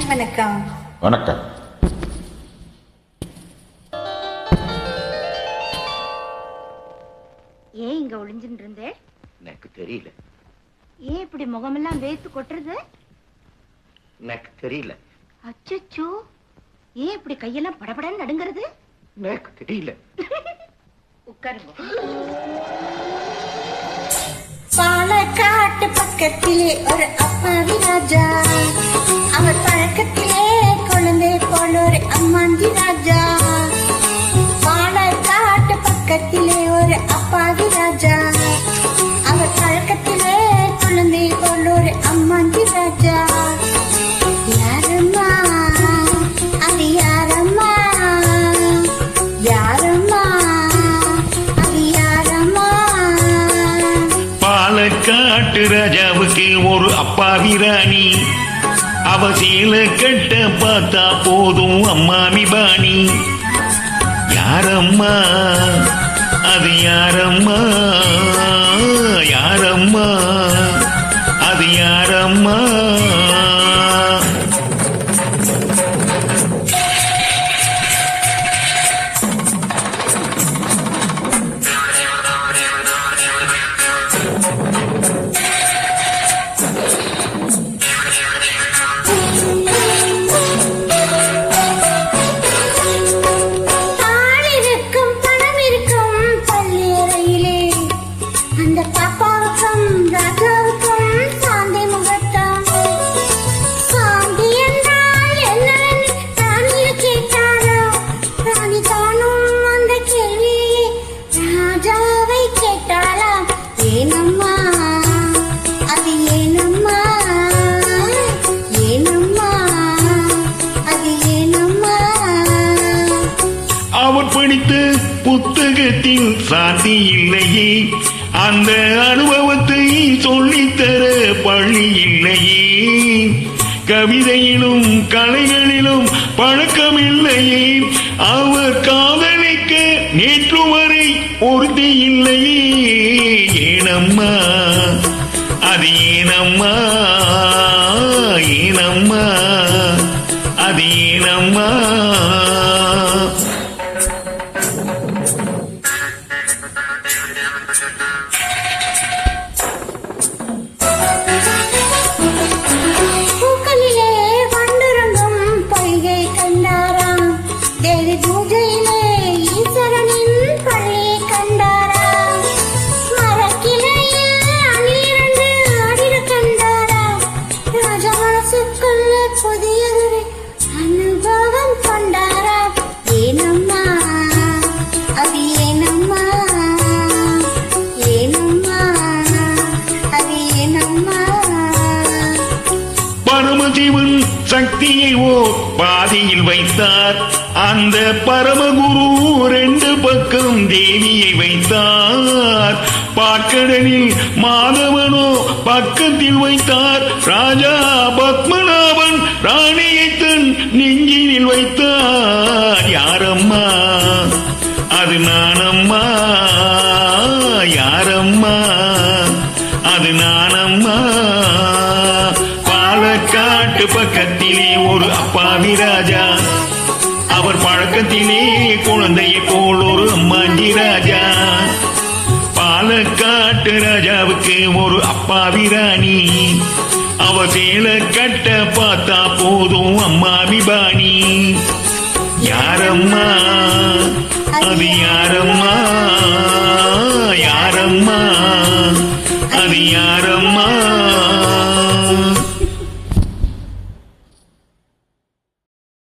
வணக்கம். வணக்கம். ஏன் இங்க ஒளிஞ்சிட்டு இருந்தே? எனக்கு தெரியல. ஏன் இப்படி முகமெல்லாம் வேத்து கொட்டுறது? எனக்கு தெரியல. அச்சச்சோ, ஏன் இப்படி கையெல்லாம் படபடன்னு நடுங்கிறது? எனக்கு தெரியல. உட்காருங்க. பாலக்காட்டு பக்கத்திலே ஒரு அப்பாவி ராஜா, அவர் பழக்கத்திலே குழந்தை போல ஒரு அம்மாந்தி ராஜா. பாலக்காட்டு பக்கத்திலே ஒரு அப்பாவி ராஜா, அவர் பழக்கத்திலே குழந்தை போல ஒரு அம்மாந்தி ராஜா. யாரம்மா அது யாரம்மா, யாரம்மா அது யாரம்மா? பாலக்காட்டு ராஜாவுக்கு ஒரு அப்பாவி ராணி, அவ சேல கட்ட பார்த்தா போதும் அம்மாமி பாணி. யாரம்மா அது யாரம்மா, யாரம்மா அது யாரம்மா? அவர் படித்த புத்தகத்தில் சாந்தி இல்லையே, அந்த அனுபவத்தை சொல்லித்தர பள்ளி இல்லையே. கவிதையிலும் கலைகளிலும் பழக்கம் இல்லையே, அவர் காதலிக்க நேற்று வரை ஒருத்தி இல்லையே. ஏனம்மா அது ஏனம்மா, ஏனம்மா அது ஏனம்மா? பரமசிவன் சக்தியை ஓர் பாதியில் வைத்தார், அந்த பரமகுரு ரெண்டு பக்கம் தேவியை வைத்தார். பார்க்கடலில் மாதவனோ பக்கத்தில் வைத்தார், ராஜா பத்மநாபன் ராணியை தன் நெஞ்சினில் வைத்தார். யாரம்மா அது நானம்மா, யாரம்மா அது நானம்மா? பாலக்காட்டு பக்கத்திலே ஒரு அப்பாவி ராஜா, அவர் பழக்கத்திலே குழந்தையை போல் ஒரு அம்மாஞ்சி ராஜா. பாலக்காட்டு ராஜாவுக்கு ஒரு அப்பாவி ராணி, அவ சேல கட்ட பார்த்தா போதும் அம்மாமி பாணி. யாரம்மா அது யாரம்மா, யாரம்மா அது யாரம்மா?